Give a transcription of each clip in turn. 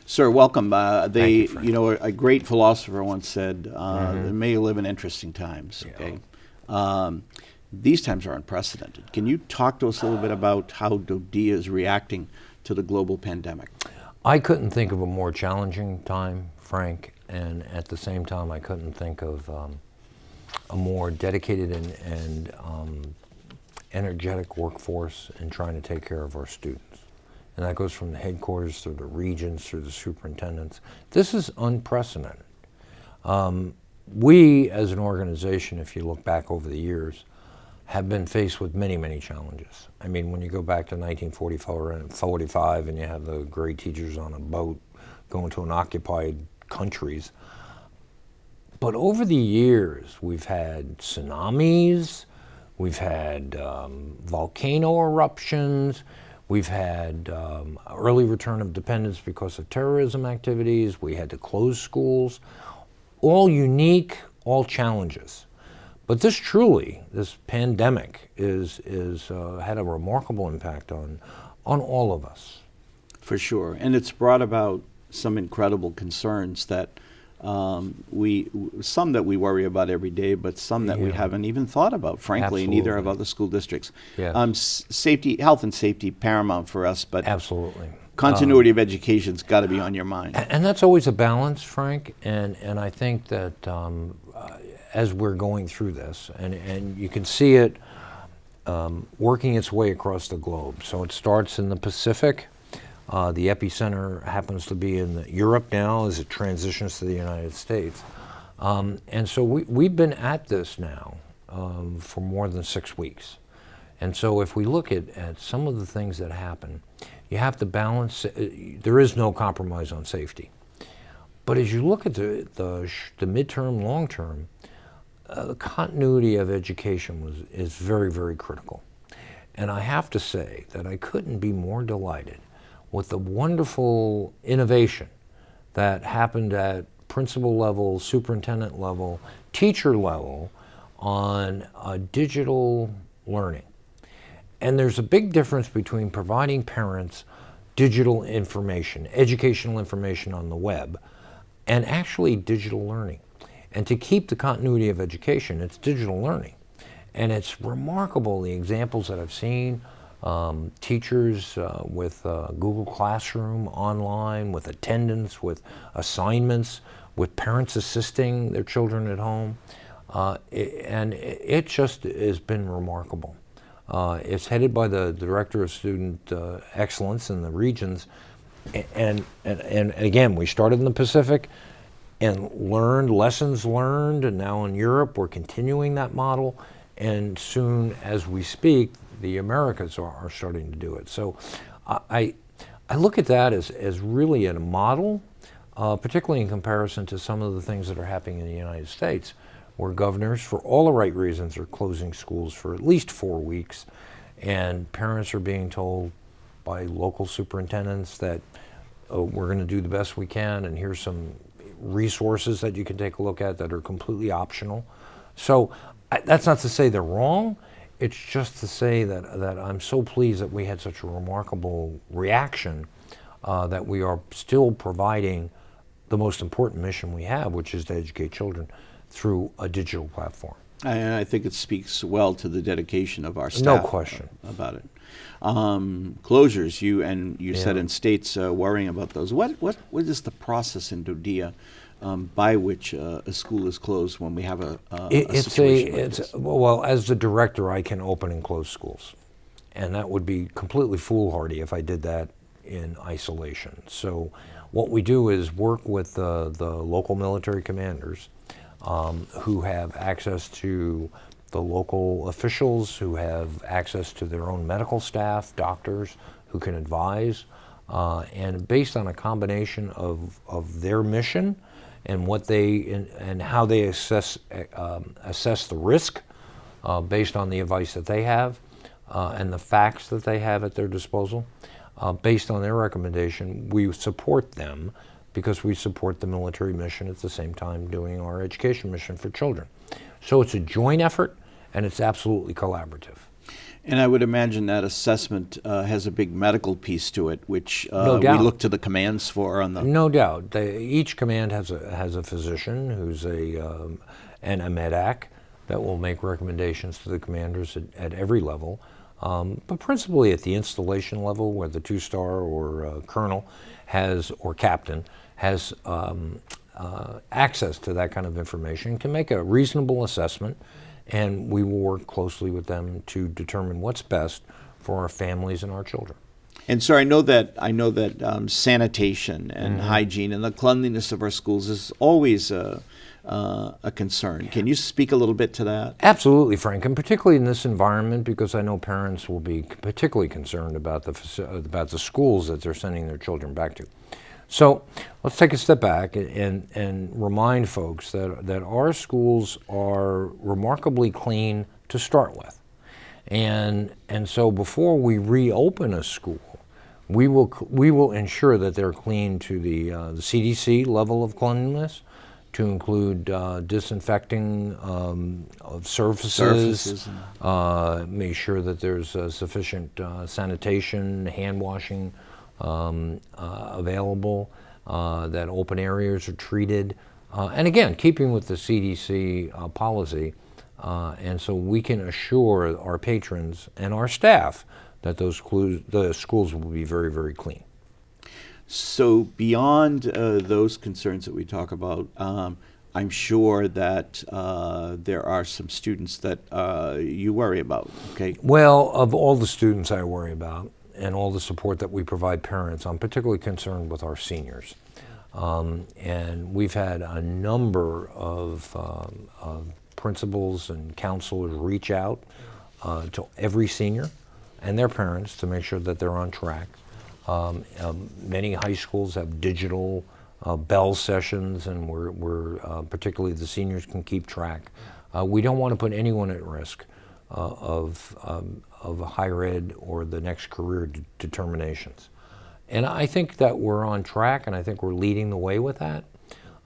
Sir, welcome. Thank you, Frank. A great philosopher once said, "May you live in interesting times." Yeah. Okay, these times are unprecedented. Can you talk to us a little bit about how DoDEA is reacting to the global pandemic? I couldn't think of a more challenging time, Frank, and at the same time, I couldn't think of a more dedicated and energetic workforce in trying to take care of our students. And that goes from the headquarters through the regions, through the superintendents. This is unprecedented. We, as an organization, if you look back over the years, have been faced with many, many challenges. I mean, when you go back to 1944 and 45 and you have the grade teachers on a boat going to an occupied countries. But over the years, we've had tsunamis, we've had volcano eruptions, we've had early return of dependence because of terrorism activities, we had to close schools, all unique, all challenges. But this pandemic is had a remarkable impact on all of us. For sure, and it's brought about some incredible concerns that some that we worry about every day, but some that we haven't even thought about, frankly, in either of other school districts. Yes. Health and safety paramount for us, but absolutely. Continuity of education's got to be on your mind. And that's always a balance, Frank, and I think that as we're going through this, and you can see it working its way across the globe. So it starts in the Pacific. The epicenter happens to be in Europe now as it transitions to the United States. And so we've been at this now for more than 6 weeks. And so if we look at some of the things that happen, you have to balance. There is no compromise on safety. But as you look at the midterm, long term, the continuity of education is very, very critical. And I have to say that I couldn't be more delighted with the wonderful innovation that happened at principal level, superintendent level, teacher level on digital learning. And there's a big difference between providing parents digital information, educational information on the web, and actually digital learning. And to keep the continuity of education, it's digital learning. And it's remarkable the examples that I've seen, teachers with Google Classroom online, with attendance, with assignments, with parents assisting their children at home. And it just has been remarkable. It's headed by the Director of Student Excellence in the regions. And again, we started in the Pacific and learned, lessons learned, and now in Europe we're continuing that model. And soon as we speak, the Americas are starting to do it. So I look at that as really a model, particularly in comparison to some of the things that are happening in the United States, where governors, for all the right reasons, are closing schools for at least 4 weeks, and parents are being told by local superintendents that we're going to do the best we can, and here's some resources that you can take a look at that are completely optional. So that's not to say they're wrong. It's just to say that I'm so pleased that we had such a remarkable reaction, that we are still providing the most important mission we have, which is to educate children through a digital platform. And I think it speaks well to the dedication of our staff. No question about it. Closures, you said in states worrying about those. What is the process in DoDEA by which a school is closed when we have a situation like this? Well, as the director, I can open and close schools, and that would be completely foolhardy if I did that in isolation. So what we do is work with the local military commanders who have access to the local officials, who have access to their own medical staff, doctors who can advise, and based on a combination of their mission and and how they assess the risk based on the advice that they have and the facts that they have at their disposal, based on their recommendation, we support them because we support the military mission at the same time doing our education mission for children. So it's a joint effort, and it's absolutely collaborative. And I would imagine that assessment has a big medical piece to it, which No we doubt. look to the commands for on the. No doubt. Each command has a physician who's and a medac that will make recommendations to the commanders at every level, but principally at the installation level, where the two-star or colonel has or captain has access to that kind of information, can make a reasonable assessment, and we will work closely with them to determine what's best for our families and our children. And so I know that sanitation and hygiene and the cleanliness of our schools is always a concern. Can you speak a little bit to that? Absolutely, Frank, and particularly in this environment, because I know parents will be particularly concerned about the schools that they're sending their children back to. So let's take a step back and remind folks that our schools are remarkably clean to start with. And so before we reopen a school, we will ensure that they're clean to the CDC level of cleanliness, to include disinfecting of surfaces, make sure that there's sufficient sanitation, hand washing available, that open areas are treated, and again, keeping with the CDC policy, and so we can assure our patrons and our staff that the schools will be very, very clean. So beyond those concerns that we talk about, I'm sure that there are some students that you worry about, okay? Well, of all the students I worry about and all the support that we provide parents, I'm particularly concerned with our seniors. And we've had a number of principals and counselors reach out to every senior and their parents to make sure that they're on track. Many high schools have digital bell sessions, and we're particularly the seniors can keep track. We don't want to put anyone at risk of higher ed or the next career determinations. And I think that we're on track, and I think we're leading the way with that.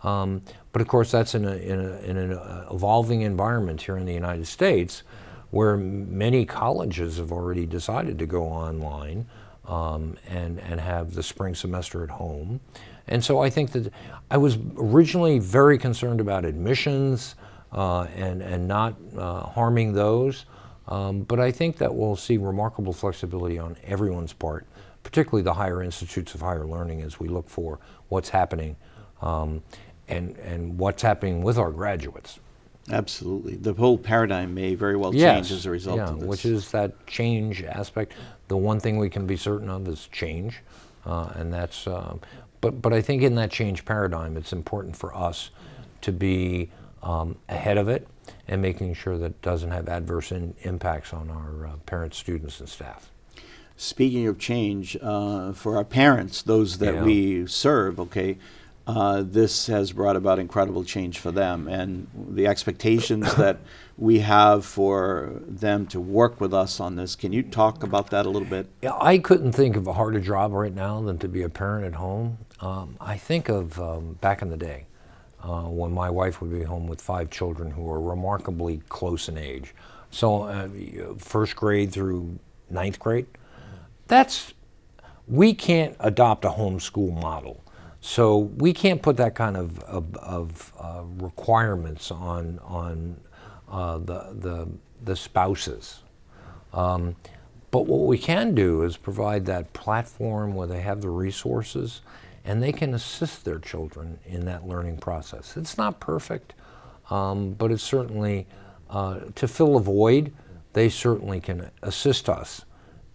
But of course, that's in an evolving environment here in the United States, where many colleges have already decided to go online and have the spring semester at home. And so I think that I was originally very concerned about admissions and not harming those. But I think that we'll see remarkable flexibility on everyone's part, particularly the higher institutes of higher learning, as we look for what's happening and what's happening with our graduates. Absolutely. The whole paradigm may very well change as a result of this. Which is that change aspect. The one thing we can be certain of is change, and that's. But I think in that change paradigm, it's important for us to be ahead of it and making sure that it doesn't have adverse impacts on our parents, students, and staff. Speaking of change, for our parents, those that we serve, okay, this has brought about incredible change for them, and the expectations that we have for them to work with us on this. Can you talk about that a little bit? Yeah, I couldn't think of a harder job right now than to be a parent at home. I think of back in the day when my wife would be home with 5 children who were remarkably close in age. So first grade through 9th grade, we can't adopt a homeschool model. So we can't put that kind of requirements on the spouses. But what we can do is provide that platform where they have the resources and they can assist their children in that learning process. It's not perfect, but it's certainly, to fill a void, they certainly can assist us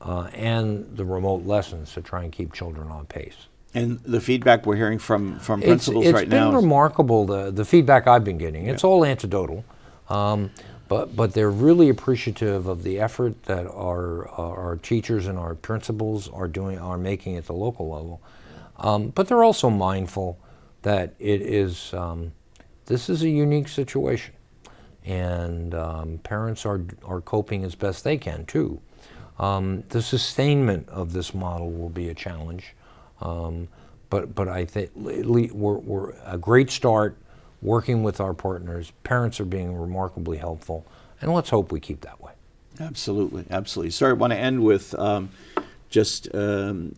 and the remote lessons to try and keep children on pace. And the feedback we're hearing from principals right now. It's been remarkable, the feedback I've been getting. It's all anecdotal, but they're really appreciative of the effort that our teachers and our principals are making at the local level. But they're also mindful that this is a unique situation, and parents are coping as best they can too. The sustainment of this model will be a challenge. But I think we're a great start working with our partners. Parents are being remarkably helpful, and let's hope we keep that way. Absolutely, absolutely. Sir, I want to end with just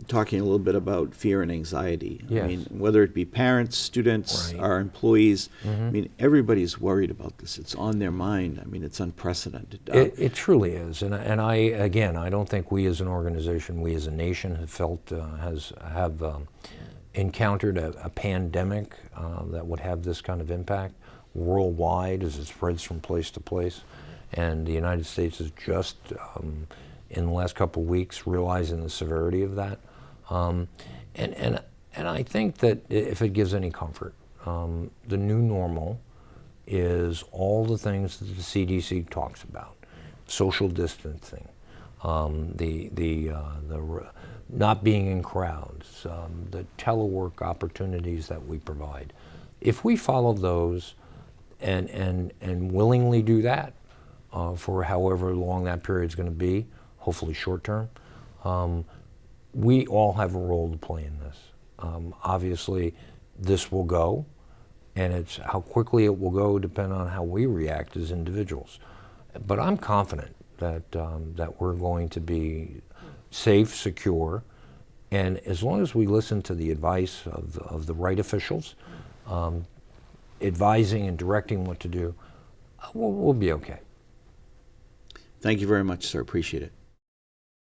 talking a little bit about fear and anxiety. Yes. I mean, whether it be parents, students, Right. our employees, I mean, everybody's worried about this. It's on their mind. I mean, it's unprecedented. It truly is, and I again, I don't think we as an organization, we as a nation, have felt have encountered a pandemic that would have this kind of impact worldwide as it spreads from place to place, and the United States is just in the last couple of weeks realizing the severity of that, and I think that if it gives any comfort, the new normal is all the things that the CDC talks about: social distancing, not being in crowds, the telework opportunities that we provide. If we follow those and willingly do that for however long that period is going to be, hopefully short term, we all have a role to play in this. Obviously, this will go, and it's how quickly it will go depend on how we react as individuals. But I'm confident that that we're going to be safe, secure, and as long as we listen to the advice of the right officials, advising and directing what to do, we'll be okay. Thank you very much, sir. Appreciate it.